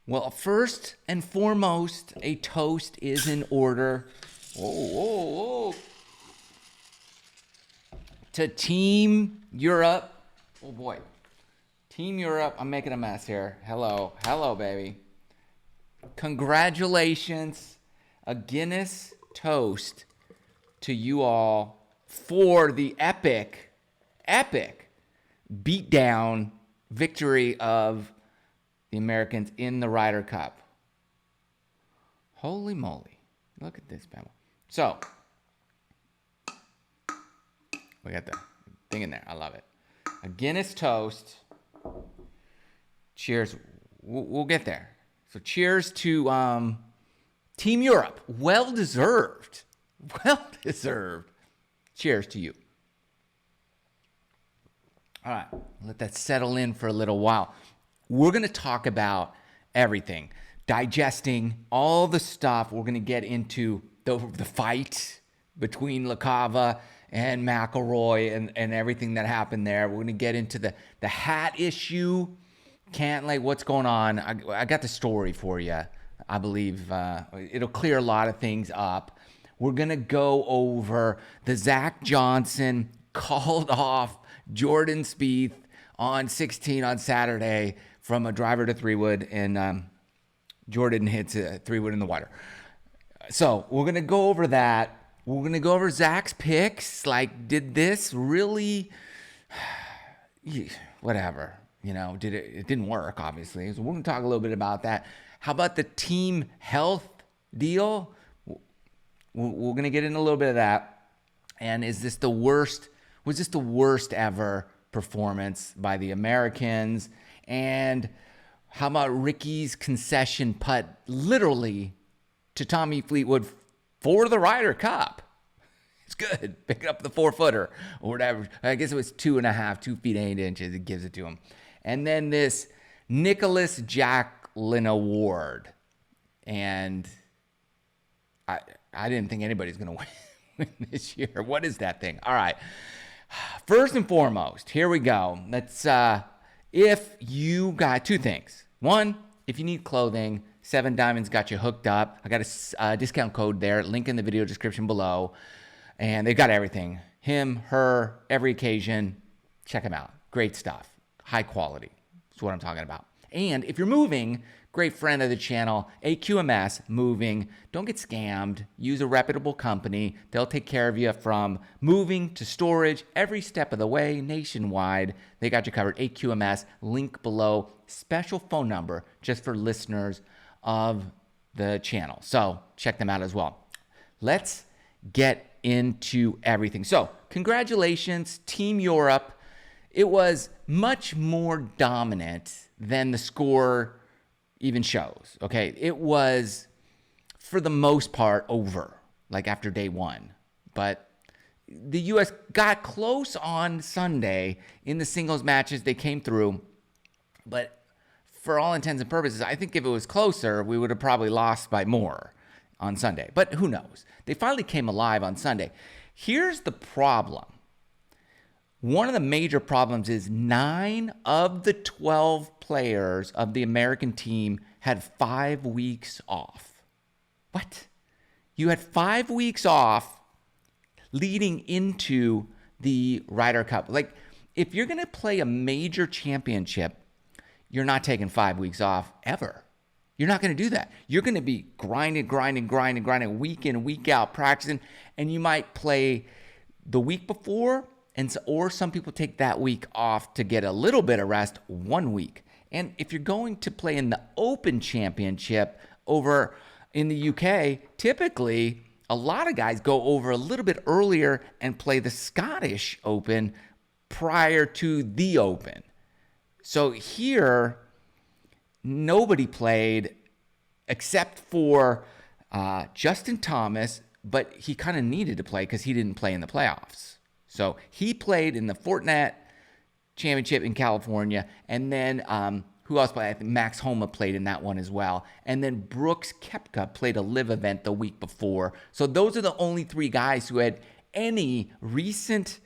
Well, first and foremost, a toast is in order. Whoa. To Team Europe. Oh boy. Team Europe. I'm making a mess here. Hello, baby. Congratulations. A Guinness toast to you all for the epic beatdown victory of the Americans in the Ryder Cup. Holy moly. Look at this, Pamela. So, we got the thing in there. I love it. A Guinness toast. Cheers. We'll get there. So cheers to Team Europe. Well-deserved. Well-deserved. Cheers to you. All right. Let that settle in for a little while. We're going to talk about everything. Digesting all the stuff. We're going to get into the fight between LaCava and McIlroy and everything that happened there. We're going to get into the hat issue. Cantlay, what's going on? I got the story for you. I believe it'll clear a lot of things up. We're going to go over the Zach Johnson called off Jordan Spieth on 16 on Saturday from a driver to 3-wood, and Jordan hits a 3-wood in the water. So we're going to go over that. We're going to go over Zach's picks. Like, did this really, whatever, it didn't work, obviously. So we're going to talk a little bit about that. How about the team health deal? We're going to get into a little bit of that. And was this the worst ever performance by the Americans? And how about Rickie's concession putt literally to Tommy Fleetwood for the Ryder Cup? It's good. Picking up the 4-footer or whatever. I guess it was 2.5, 2 feet 8 inches. It gives it to him. And then this Nicklaus Jacklin award. And I didn't think anybody's going to win this year. What is that thing? All right. First and foremost, here we go. Let's, if you got two things. One, if you need clothing, 7 Diamonds got you hooked up. I got a discount code there. Link in the video description below. And they've got everything. Him, her, every occasion. Check them out. Great stuff. High quality. That's what I'm talking about. And if you're moving, great friend of the channel, AQMS Moving. Don't get scammed. Use a reputable company. They'll take care of you from moving to storage every step of the way nationwide. They got you covered. AQMS, link below. Special phone number just for listeners of the channel. So check them out as well. Let's get into everything. So congratulations, Team Europe. It was much more dominant than the score even shows. Okay, it was for the most part over, like after day one. But the U.S. got close on Sunday in the singles matches. They came through, but for all intents and purposes, I think if it was closer, we would have probably lost by more on Sunday. But who knows? They finally came alive on Sunday. Here's the problem. One of the major problems is 9 of the 12 players of the American team had 5 weeks off. What? You had 5 weeks off leading into the Ryder Cup. Like, if you're going to play a major championship, you're not taking 5 weeks off ever. You're not going to do that. You're going to be grinding, week in, week out, practicing, and you might play the week before, or some people take that week off to get a little bit of rest 1 week. And if you're going to play in the Open Championship over in the UK, typically a lot of guys go over a little bit earlier and play the Scottish Open prior to the Open. So here, nobody played except for Justin Thomas, but he kind of needed to play because he didn't play in the playoffs. So he played in the Fortinet Championship in California, and then who else played? I think Max Homa played in that one as well. And then Brooks Koepka played a live event the week before. So those are the only 3 guys who had any recent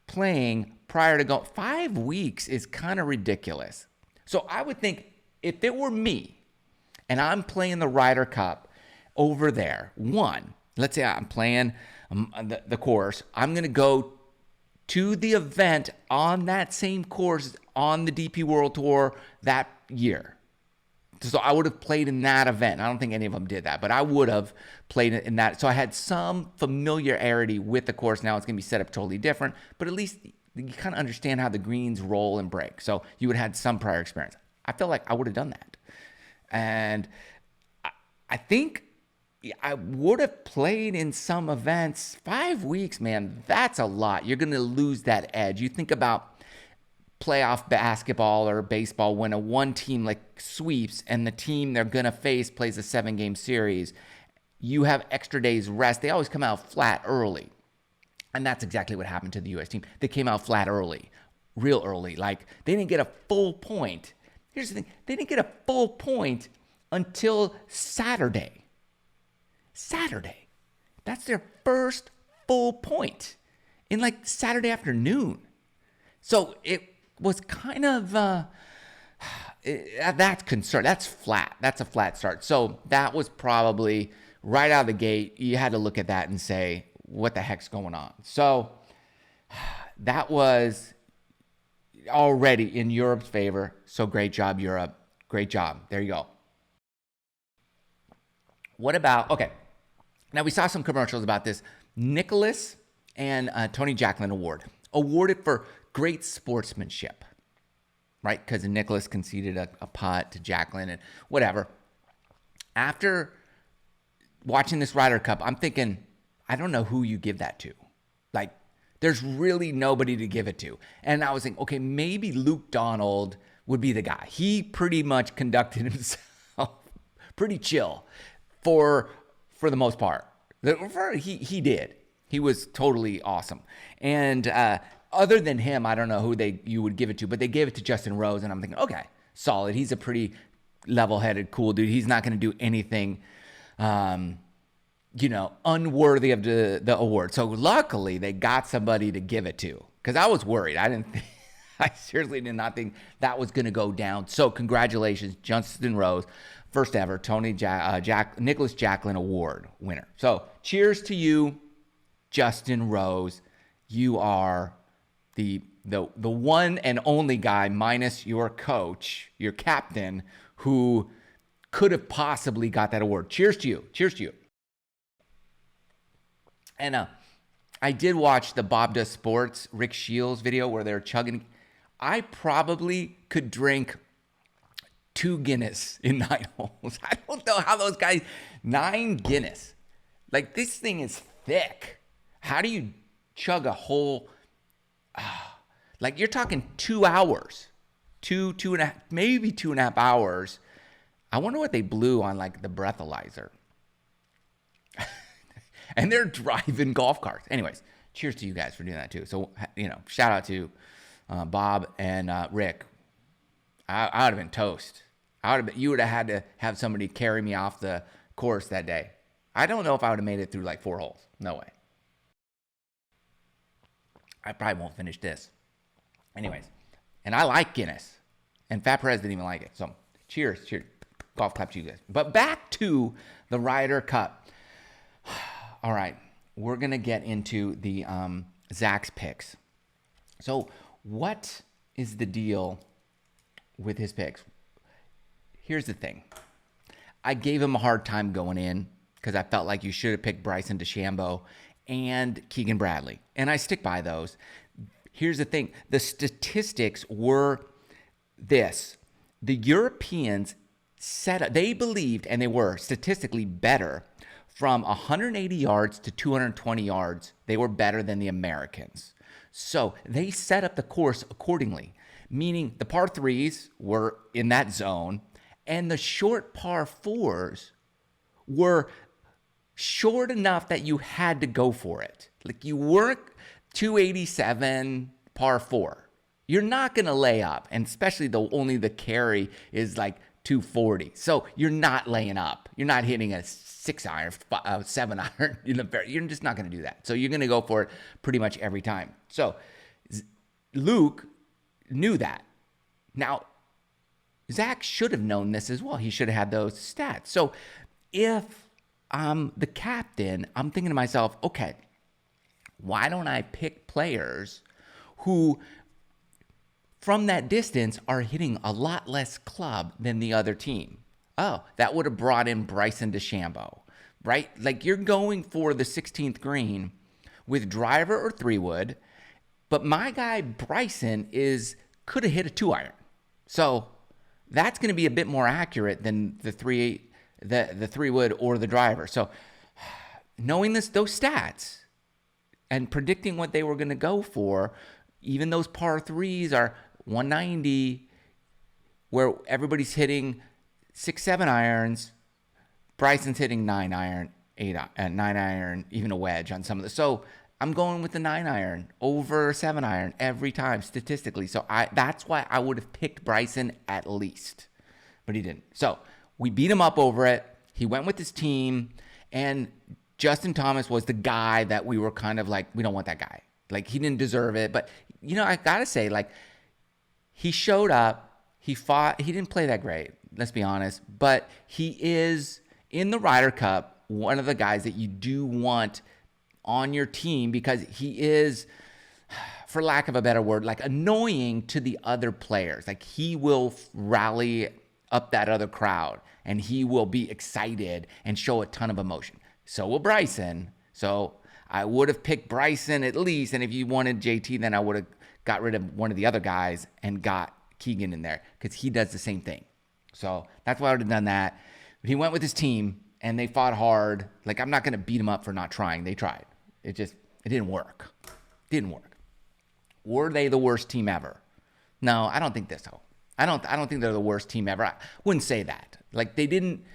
playing prior to go. 5 weeks is kind of ridiculous. So I would think if it were me, and I'm playing the Ryder Cup over there. Let's say I'm playing the course. I'm going to go to the event on that same course on the DP World Tour that year. So I would have played in that event. I don't think any of them did that, but I would have played in that. So I had some familiarity with the course. Now it's going to be set up totally different, but at least you kind of understand how the greens roll and break. So you would have had some prior experience. I feel like I would have done that. And I think I would have played in some events. 5 weeks, man, that's a lot. You're going to lose that edge. You think about playoff basketball or baseball when one team like sweeps and the team they're going to face plays a 7-game series. You have extra days rest. They always come out flat early. And that's exactly what happened to the U.S. team. They came out flat early, real early. Like, they didn't get a full point. Here's the thing. They didn't get a full point until Saturday. That's their first full point in like Saturday afternoon. So it was kind of, that's concern. That's flat. That's a flat start. So that was probably right out of the gate. You had to look at that and say, what the heck's going on? So that was already in Europe's favor. So great job, Europe. Great job. There you go. What about, okay. Now, we saw some commercials about this Nicklaus and Tony Jacklin award, awarded for great sportsmanship, right? Because Nicklaus conceded a putt to Jacklin and whatever. After watching this Ryder Cup, I'm thinking, I don't know who you give that to. Like, there's really nobody to give it to. And I was thinking, okay, maybe Luke Donald would be the guy. He pretty much conducted himself pretty chill for the most part. He did. He was totally awesome. And other than him, I don't know who you would give it to, but they gave it to Justin Rose, and I'm thinking, okay, solid. He's a pretty level-headed, cool dude. He's not going to do anything, unworthy of the award. So luckily, they got somebody to give it to, because I was worried. I seriously did not think that was going to go down. So congratulations, Justin Rose. First ever Nicklaus Jacklin Award winner. So cheers to you, Justin Rose. You are the one and only guy, minus your coach, your captain, who could have possibly got that award. Cheers to you. Cheers to you. And I did watch the Bob Does Sports Rick Shields video where they're chugging. I probably could drink 2 Guinness in 9 holes. I don't know how those guys, 9 Guinness. Like, this thing is thick. How do you chug a whole, like, you're talking 2 hours, two and a half, maybe 2.5 hours. I wonder what they blew on like the breathalyzer. And they're driving golf carts. Anyways, cheers to you guys for doing that too. So, shout out to Bob and Rick. I would have been toast. You would have had to have somebody carry me off the course that day. I don't know if I would have made it through like 4 holes. No way. I probably won't finish this. Anyways, and I like Guinness. And Fat Perez didn't even like it. So cheers. Golf clap to you guys. But back to the Ryder Cup. All right. We're going to get into the Zach's picks. So what is the deal with his picks? Here's the thing. I gave him a hard time going in because I felt like you should have picked Bryson DeChambeau and Keegan Bradley. And I stick by those. Here's the thing. The statistics were this. The Europeans they believed, and they were statistically better from 180 yards to 220 yards. They were better than the Americans. So they set up the course accordingly, meaning the par threes were in that zone, and the short par fours were short enough that you had to go for it. Like, you weren't 287 par 4. You're not going to lay up, and especially only the carry is like 240. So you're not laying up. You're not hitting a 6 iron, 7 iron. You're just not going to do that. So you're going to go for it pretty much every time. So Luke knew that. Now, Zach should have known this as well. He should have had those stats. So if I'm the captain, I'm thinking to myself, okay, why don't I pick players who from that distance are hitting a lot less club than the other team? Oh, that would have brought in Bryson DeChambeau, right? Like you're going for the 16th green with driver or 3-wood, but my guy Bryson could have hit a 2-iron. So that's going to be a bit more accurate than the 3-wood or the driver. So knowing those stats and predicting what they were going to go for, even those par 3s are 190, where everybody's hitting 6-7 irons. Bryson's hitting 9-iron, 9-iron, even a wedge on some of the. So I'm going with the 9-iron over 7-iron every time statistically. So that's why I would have picked Bryson at least, but he didn't. So we beat him up over it. He went with his team, and Justin Thomas was the guy that we were kind of like, we don't want that guy. Like, he didn't deserve it. But, I got to say, like, he showed up. He fought. He didn't play that great, let's be honest. But he is, in the Ryder Cup, one of the guys that you do want on your team because he is, for lack of a better word, like annoying to the other players. Like, he will rally up that other crowd, and he will be excited and show a ton of emotion. So will Bryson. So I would have picked Bryson at least. And if you wanted JT, then I would have got rid of one of the other guys and got Keegan in there because he does the same thing. So that's why I would have done that. But he went with his team, and they fought hard. Like, I'm not going to beat him up for not trying. They tried. It didn't work. Didn't work. Were they the worst team ever? No, I don't think so. I don't think they're the worst team ever. I wouldn't say that. Like, they didn't.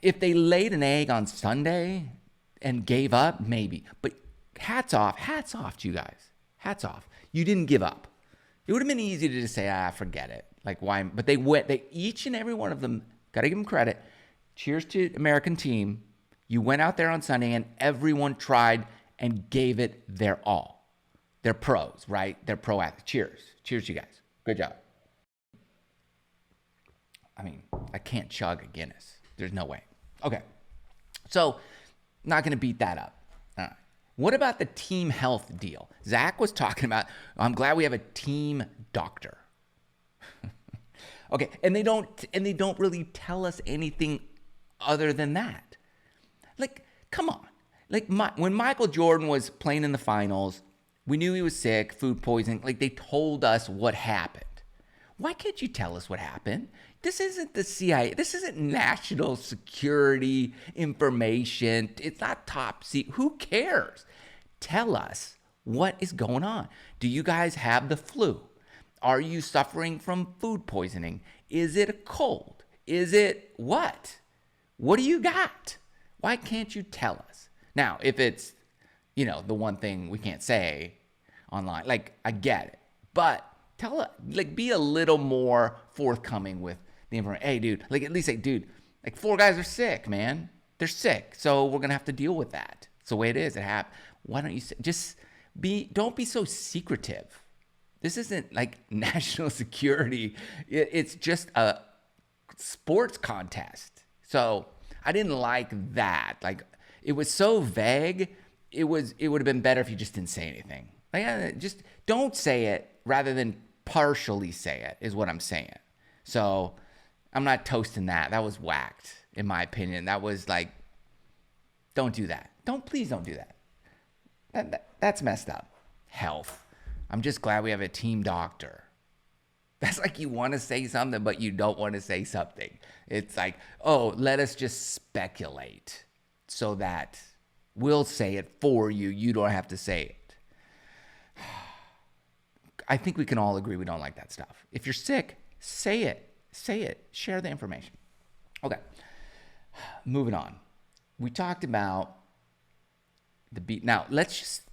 If they laid an egg on Sunday and gave up, maybe. But hats off to you guys. Hats off. You didn't give up. It would have been easy to just say, forget it. Like, why? But they each and every one of them, got to give them credit. Cheers to American team. You went out there on Sunday and everyone tried and gave it their all. They're pros, right? They're pro athletes. Cheers. Cheers, you guys. Good job. I mean, I can't chug a Guinness. There's no way. Okay. So, not going to beat that up. All right. What about the team health deal? Zach was talking about, I'm glad we have a team doctor. Okay. And they don't really tell us anything other than that. Like, come on. Like, when Michael Jordan was playing in the finals, we knew he was sick, food poisoning. Like, they told us what happened. Why can't you tell us what happened? This isn't the CIA. This isn't national security information. It's not top secret. Who cares? Tell us what is going on. Do you guys have the flu? Are you suffering from food poisoning? Is it a cold? Is it what? What do you got? Why can't you tell us? Now, if it's, the one thing we can't say online, like, I get it. But tell us, like, be a little more forthcoming with the information. Hey, dude, like, at least say, dude, like, 4 guys are sick, man. They're sick. So we're going to have to deal with that. It's the way it is. It happens. Why don't you don't be so secretive. This isn't like national security. It's just a sports contest. So I didn't like that. Like, it was so vague. It would have been better if you just didn't say anything. Like, just don't say it rather than partially say it is what I'm saying. So I'm not toasting that. That was whacked, in my opinion. That was like, don't do that. Please don't do that. That's messed up. Health. I'm just glad we have a team doctor. That's like you want to say something, but you don't want to say something. It's like, oh, let us just speculate so that we'll say it for you. You don't have to say it. I think we can all agree we don't like that stuff. If you're sick, say it. Say it. Share the information. Okay. Moving on. We talked about the beat. Now, let's just,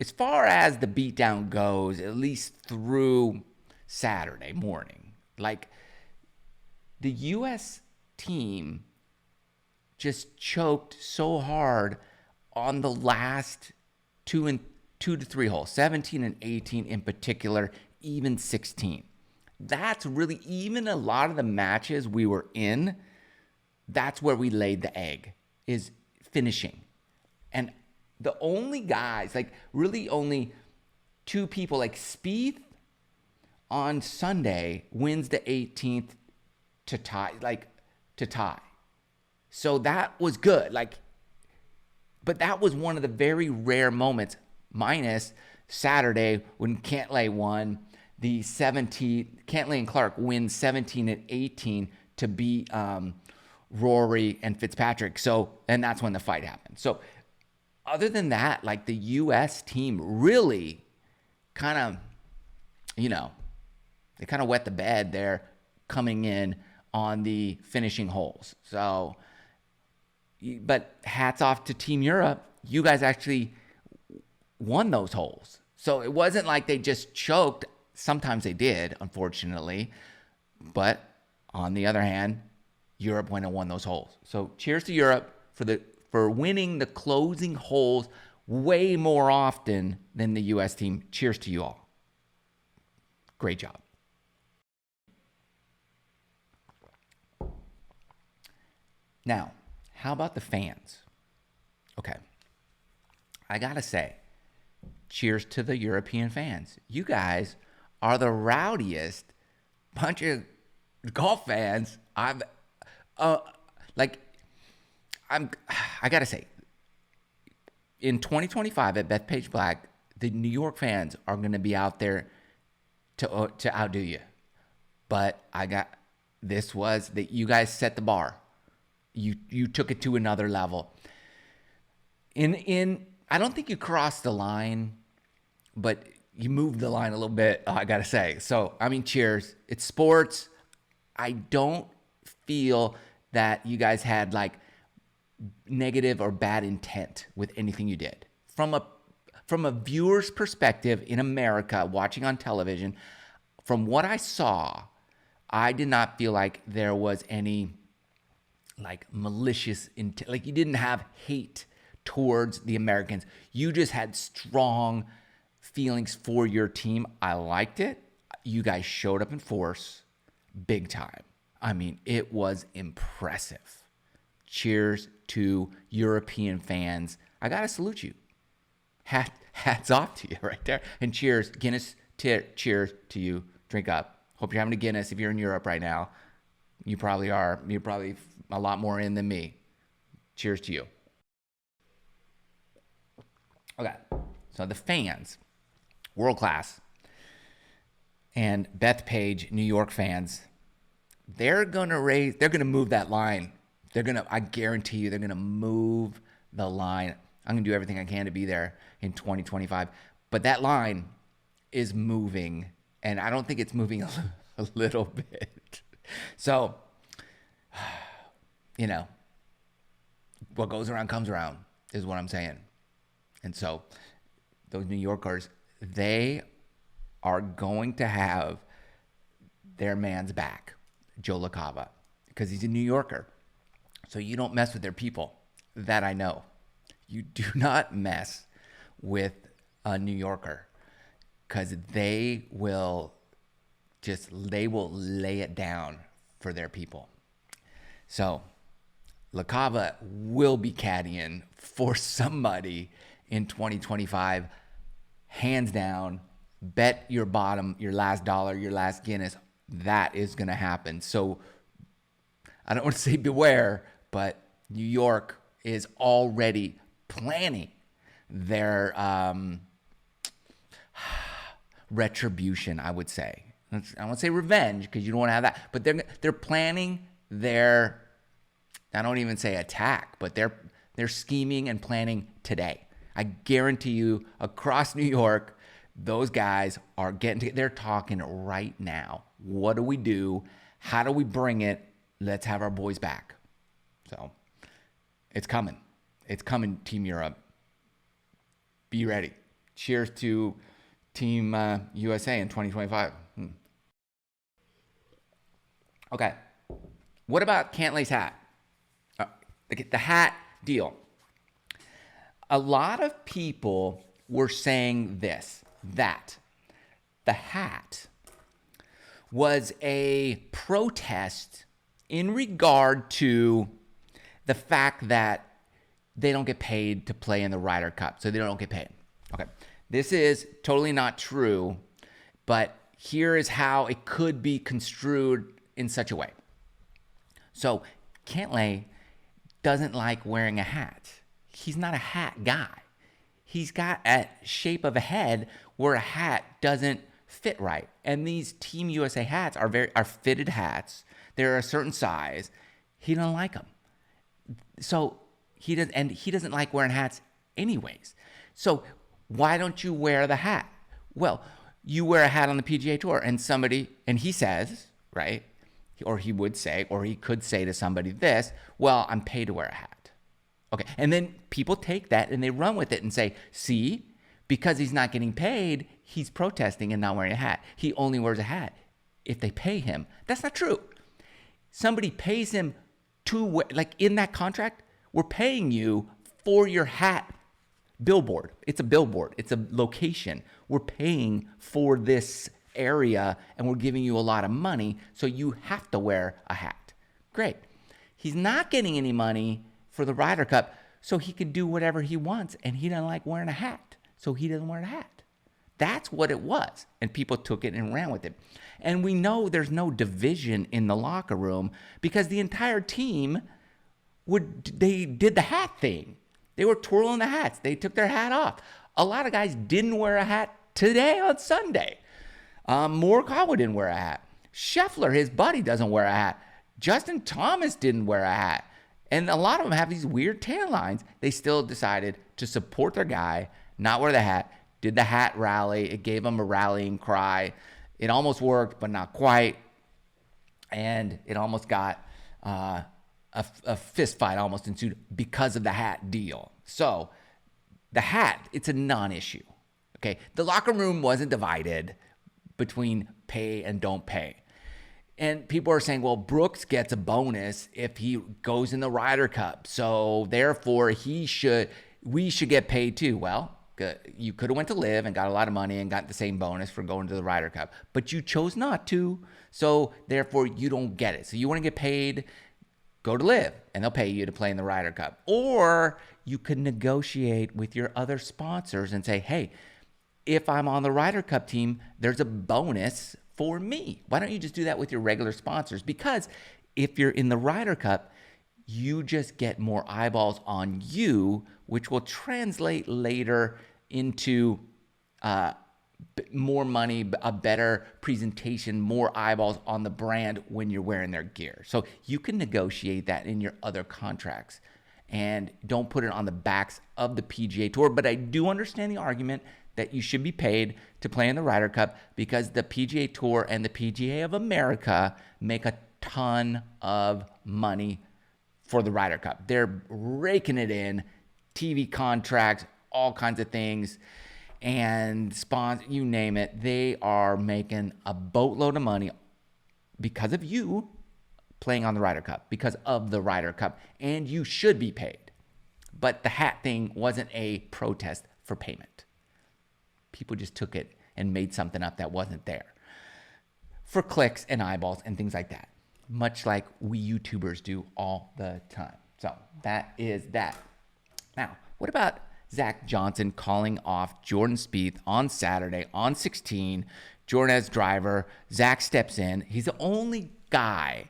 as far as the beatdown goes, at least through Saturday morning, like, the U.S. team just choked so hard on the last 2 to 3 holes, 17 and 18 in particular, even 16. that's really, even a lot of the matches we were in, that's where we laid the egg, is finishing. And the only guys, like really only two people, like Spieth on Sunday wins the 18th to tie. So that was good. But that was one of the very rare moments, minus Saturday when Cantlay won the 17. Cantlay and Clark win 17 and 18 to beat Rory and Fitzpatrick. So, and that's when the fight happened. So other than that, like the U.S. team really kind of, they kind of wet the bed there coming in on the finishing holes. So, but hats off to Team Europe. You guys actually won those holes. So it wasn't like they just choked. Sometimes they did, unfortunately. But on the other hand, Europe went and won those holes. So cheers to Europe for winning the closing holes way more often than the U.S. team. Cheers to you all. Great job. Now, how about the fans? Okay. I got to say, cheers to the European fans. You guys are the rowdiest bunch of golf fans I got to say, in 2025 at Bethpage Black, the New York fans are going to be out there to outdo you. But this was that you guys set the bar. You took it to another level. I don't think you crossed the line, but you moved the line a little bit, I got to say. So, I mean, cheers. It's sports. I don't feel that you guys had like negative or bad intent with anything you did. From a viewer's perspective in America, watching on television, from what I saw, I did not feel like there was any like malicious intent. Like you didn't have hate towards the Americans. You just had strong feelings for your team. I liked it. You guys showed up in force big time. I mean, it was impressive. Cheers to European fans. I got to salute you. Hats off to you right there. And cheers, Guinness, cheers to you. Drink up. Hope you're having a Guinness if you're in Europe right now. You probably are. You're probably a lot more in than me. Cheers to you. Okay, so the fans, world class, and Bethpage, New York fans, they're gonna move that line. I guarantee you, they're gonna move the line. I'm gonna do everything I can to be there in 2025. But that line is moving, and I don't think it's moving a little bit. So, what goes around comes around is what I'm saying. And so those New Yorkers, they are going to have their man's back, Joe LaCava, because he's a New Yorker. So you don't mess with their people. That I know. You do not mess with a New Yorker because they will lay it down for their people. So LaCava will be caddying for somebody in 2025, hands down. Bet your bottom, your last dollar, your last Guinness, that is going to happen. So I don't want to say beware, but New York is already planning their retribution, I would say. I won't say revenge because you don't want to have that, but they're planning their, I don't even say attack, but they're scheming and planning today. I guarantee you, across New York, those guys are they're talking right now. What do we do? How do we bring it? Let's have our boys back. So it's coming. It's coming, Team Europe. Be ready. Cheers to Team USA in 2025. Okay. What about Cantlay's hat? The hat deal. A lot of people were saying that the hat was a protest in regard to the fact that they don't get paid to play in the Ryder Cup. So they don't get paid. Okay. This is totally not true, but here is how it could be construed in such a way. So Cantlay doesn't like wearing a hat. He's not a hat guy. He's got a shape of a head where a hat doesn't fit right. And these Team USA hats are fitted hats. They're a certain size. He doesn't like them. So he doesn't like wearing hats anyways. So why don't you wear the hat? Well, you wear a hat on the PGA Tour and he says, right? Or he would say, or he could say to somebody this, well, I'm paid to wear a hat. Okay. And then people take that and they run with it and say, see, because he's not getting paid, he's protesting and not wearing a hat. He only wears a hat if they pay him. That's not true. Somebody pays him to wear, like in that contract, we're paying you for your hat billboard. It's a billboard. It's a location. We're paying for this area and we're giving you a lot of money, so you have to wear a hat. Great. He's not getting any money for the Ryder Cup, so he can do whatever he wants, and he doesn't like wearing a hat, so he doesn't wear a hat. That's what it was, and people took it and ran with it. And we know there's no division in the locker room because the entire team they did the hat thing. They were twirling the hats. They took their hat off. A lot of guys didn't wear a hat today on Sunday. Morikawa didn't wear a hat. Scheffler, his buddy, doesn't wear a hat. Justin Thomas didn't wear a hat. And a lot of them have these weird tan lines. They still decided to support their guy, not wear the hat, did the hat rally. It gave them a rallying cry. It almost worked, but not quite. And it almost got a fist fight almost ensued because of the hat deal. So the hat, it's a non-issue. Okay. The locker room wasn't divided between pay and don't pay. And people are saying, well, Brooks gets a bonus if he goes in the Ryder Cup. So therefore we should get paid too. Well, you could have went to Live and got a lot of money and got the same bonus for going to the Ryder Cup, but you chose not to. So therefore you don't get it. So you want to get paid, go to Live and they'll pay you to play in the Ryder Cup. Or you can negotiate with your other sponsors and say, hey, if I'm on the Ryder Cup team, there's a bonus for me. Why don't you just do that with your regular sponsors? Because if you're in the Ryder Cup, you just get more eyeballs on you, which will translate later into more money, a better presentation, more eyeballs on the brand when you're wearing their gear. So you can negotiate that in your other contracts and don't put it on the backs of the PGA Tour. But I do understand the argument that you should be paid to play in the Ryder Cup because the PGA Tour and the PGA of America make a ton of money for the Ryder Cup. They're raking it in, TV contracts, all kinds of things, and sponsors, you name it. They are making a boatload of money because of you playing on the Ryder Cup, because of the Ryder Cup, and you should be paid. But the hat thing wasn't a protest for payment. People just took it and made something up that wasn't there for clicks and eyeballs and things like that, much like we YouTubers do all the time. So that is that. Now, what about Zach Johnson calling off Jordan Spieth on Saturday on 16? Jordan has driver. Zach steps in. He's the only guy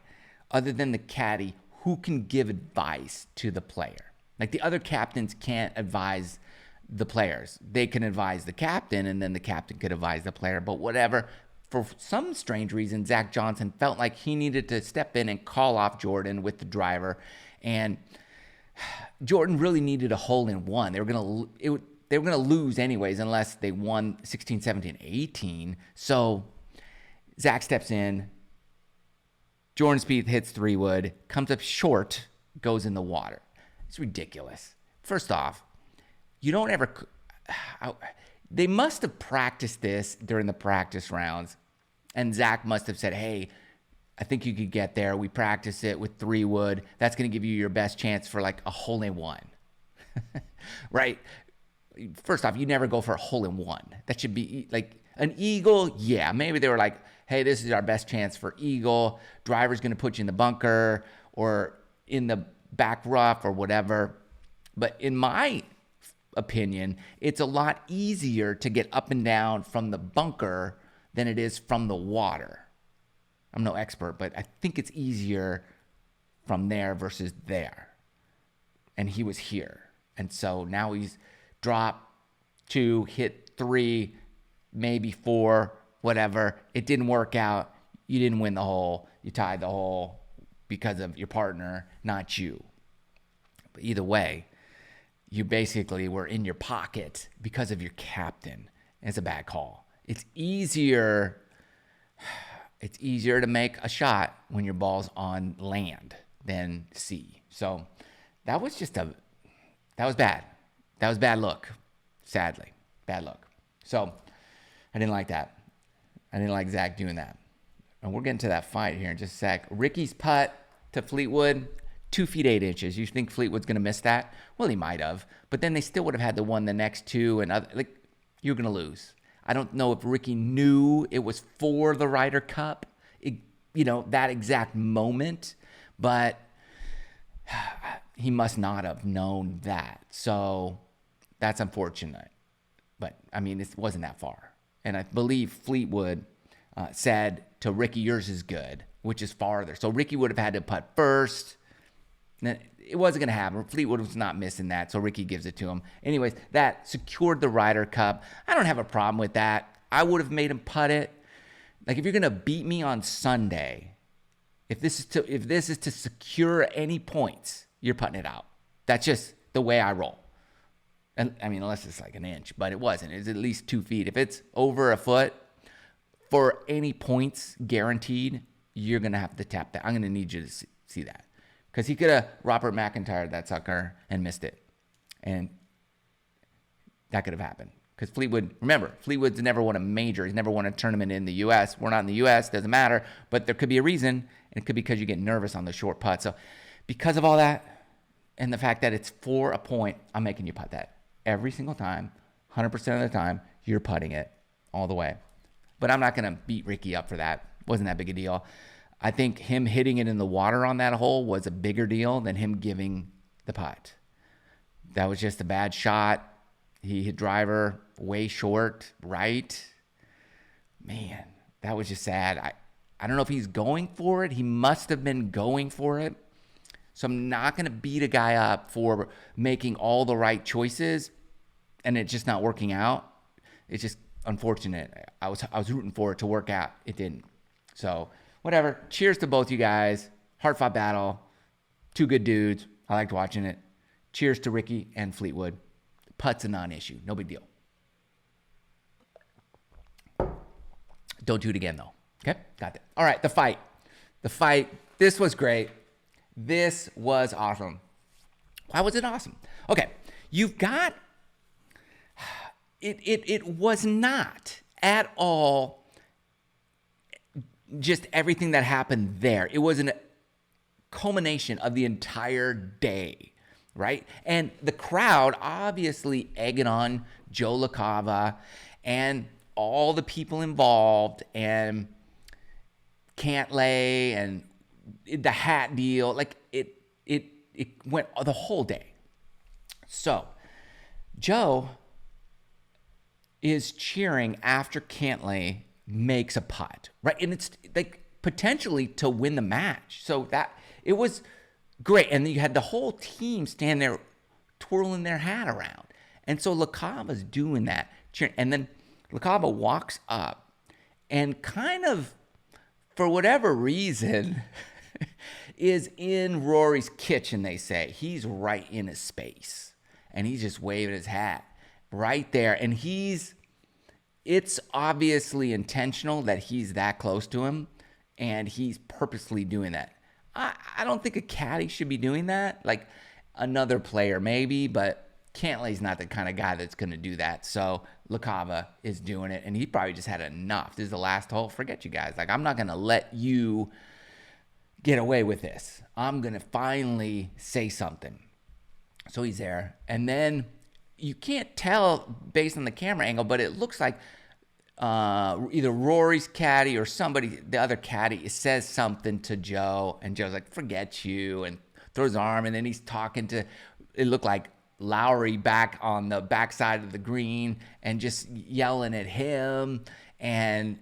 other than the caddy who can give advice to the player. Like the other captains can't advise the players. They can advise the captain, and then the captain could advise the player, but whatever. For some strange reason, Zach Johnson felt like he needed to step in and call off Jordan with the driver, and Jordan really needed a hole-in-one. They were going to lose anyways unless they won 16, 17, 18. So Zach steps in. Jordan Spieth hits 3-wood, comes up short, goes in the water. It's ridiculous. First off, you don't ever, they must have practiced this during the practice rounds. And Zach must have said, hey, I think you could get there. We practice it with 3-wood. That's going to give you your best chance for like a hole-in-one, right? First off, you never go for a hole-in-one. That should be like, An eagle, yeah, maybe they were like, hey, this is our best chance for eagle. Driver's going to put you in the bunker or in the back rough or whatever. But in my opinion, it's a lot easier to get up and down from the bunker than it is from the water. I'm no expert, but I think it's easier from there versus there. And he was here. And so now he's dropped 2, hit 3, maybe 4, whatever. It didn't work out. You didn't win the hole. You tied the hole because of your partner, not you. But either way, you basically were in your pocket because of your captain. It's a bad call. It's easier to make a shot when your ball's on land than sea. So that was bad. That was bad luck, sadly. Bad luck. So I didn't like that. I didn't like Zach doing that. And we're getting to that fight here in just a sec. Rickie's putt to Fleetwood, 2 feet 8 inches. You think Fleetwood's going to miss that? Well, he might have. But then they still would have had to win the next 2. And you're going to lose. I don't know if Rickie knew it was for the Ryder Cup, that exact moment. But he must not have known that. So that's unfortunate. But, it wasn't that far. And I believe Fleetwood said to Rickie, yours is good, which is farther. So Rickie would have had to putt first. It wasn't going to happen. Fleetwood was not missing that, so Rickie gives it to him. Anyways, that secured the Ryder Cup. I don't have a problem with that. I would have made him putt it. Like, if you're going to beat me on Sunday, if this is to secure any points, you're putting it out. That's just the way I roll. And unless it's like an inch, but it wasn't. It was at least 2 feet. If it's over a foot, for any points guaranteed, you're going to have to tap that. I'm going to need you to see that. Because he could have Robert McIntyre that sucker and missed it. And that could have happened. Because Fleetwood's never won a major. He's never won a tournament in the U.S. We're not in the U.S. Doesn't matter. But there could be a reason. And it could be because you get nervous on the short putt. So because of all that and the fact that it's for a point, I'm making you putt that. Every single time, 100% of the time, you're putting it all the way. But I'm not going to beat Rickie up for that. Wasn't that big a deal. I think him hitting it in the water on that hole was a bigger deal than him giving the putt. That was just a bad shot. He hit driver way short, right? Man, that was just sad. I don't know if he's going for it. He must have been going for it. So I'm not going to beat a guy up for making all the right choices and it just not working out. It's just unfortunate. I was rooting for it to work out. It didn't. So whatever. Cheers to both you guys. Hard-fought battle. 2 good dudes. I liked watching it. Cheers to Rickie and Fleetwood. Putt's a non-issue. No big deal. Don't do it again, though. Okay? Got that. All right, the fight. This was great. This was awesome. Why was it awesome? Okay, you've got... It was not at all just everything that happened there. It was a culmination of the entire day, right? And the crowd obviously egging on Joe LaCava and all the people involved and Cantlay and the hat deal. Like it went the whole day. So Joe is cheering after Cantlay makes a putt, right? And it's like potentially to win the match. So that it was great. And then you had the whole team stand there twirling their hat around. And so LaCava's doing that, cheering. And then LaCava walks up and kind of, for whatever reason, is in Rory's kitchen, they say. He's right in his space. And he's just waving his hat right there. And it's obviously intentional that he's that close to him. And he's purposely doing that. I don't think a caddy should be doing that. Like another player maybe, but Cantlay's not the kind of guy that's going to do that. So LaCava is doing it, and he probably just had enough. This is the last hole. Forget you guys. Like, I'm not going to let you get away with this. I'm going to finally say something. So he's there. And then you can't tell based on the camera angle, but it looks like either Rory's caddy or somebody, the other caddy, says something to Joe, and Joe's like, forget you, and throws his arm, and then he's talking to, it looked like Lowry back on the backside of the green and just yelling at him, and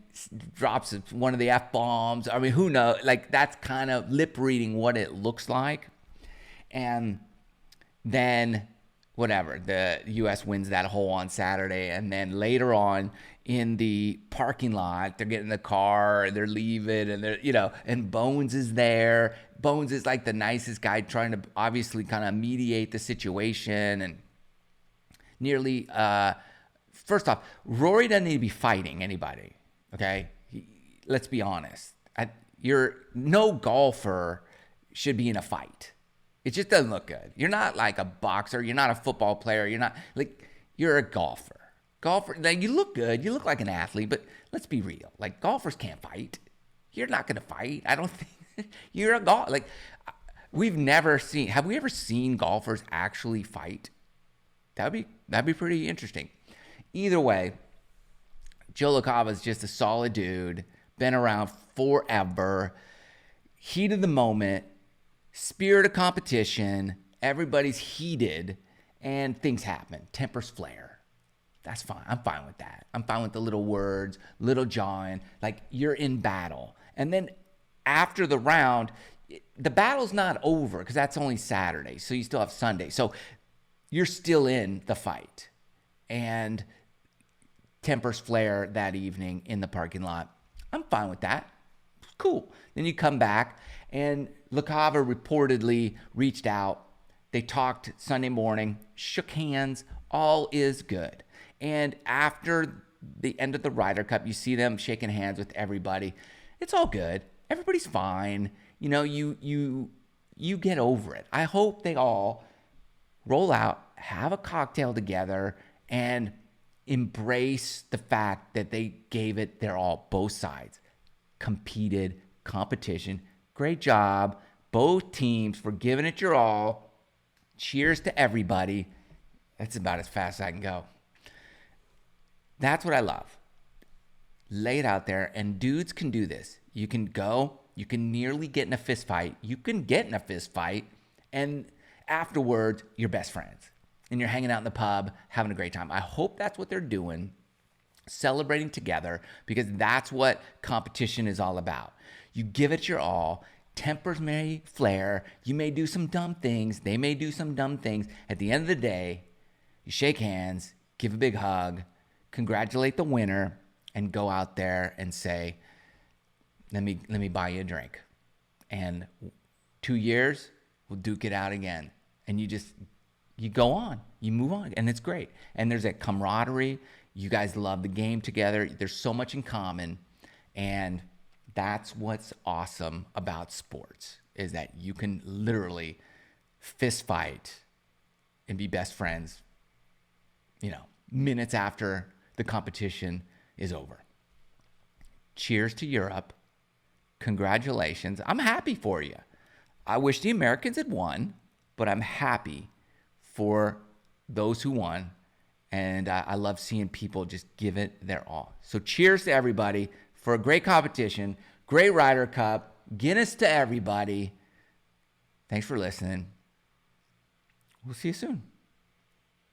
drops one of the F-bombs. I mean, who knows? Like, that's kind of lip reading what it looks like. And then whatever, the U.S. wins that hole on Saturday, and then later on in the parking lot, they're getting in the car, they're leaving, and they're, and Bones is there. Bones is like the nicest guy, trying to obviously kind of mediate the situation, and nearly, first off, Rory doesn't need to be fighting anybody, okay? Let's be honest. No golfer should be in a fight. It just doesn't look good. You're not like a boxer. You're not a football player. You're a golfer. Like, you look good. You look like an athlete, but let's be real. Like, golfers can't fight. You're not going to fight. I don't think you're a golfer. Like, have we ever seen golfers actually fight? That'd be pretty interesting. Either way, Joe LaCava is just a solid dude, been around forever, heat of the moment, spirit of competition, everybody's heated, and things happen. Tempers flare. That's fine. I'm fine with that. I'm fine with the little words, little jawing, like you're in battle. And then after the round, the battle's not over because that's only Saturday, so you still have Sunday. So you're still in the fight. And tempers flare that evening in the parking lot. I'm fine with that. Cool. Then you come back, and LaCava reportedly reached out. They talked Sunday morning, shook hands, all is good. And after the end of the Ryder Cup, you see them shaking hands with everybody. It's all good. Everybody's fine. You get over it. I hope they all roll out, have a cocktail together, and embrace the fact that they gave it their all, both sides. Competed, competition. Great job, both teams, for giving it your all. Cheers to everybody. That's about as fast as I can go. That's what I love. Lay it out there, and dudes can do this. You can go, you can nearly get in a fist fight. You can get in a fist fight, and afterwards, you're best friends. And you're hanging out in the pub, having a great time. I hope that's what they're doing, celebrating together, because that's what competition is all about. You give it your all. Tempers may flare. You may do some dumb things. They may do some dumb things. At the end of the day, you shake hands, give a big hug, congratulate the winner, and go out there and say, let me buy you a drink. And 2 years, we'll duke it out again. And you go on, you move on, and it's great. And there's that camaraderie. You guys love the game together. There's so much in common. And that's what's awesome about sports, is that you can literally fist fight and be best friends, minutes after the competition is over. Cheers to Europe. Congratulations. I'm happy for you. I wish the Americans had won, but I'm happy for those who won. And I love seeing people just give it their all. So cheers to everybody for a great competition, great Ryder Cup. Guinness to everybody. Thanks for listening. We'll see you soon.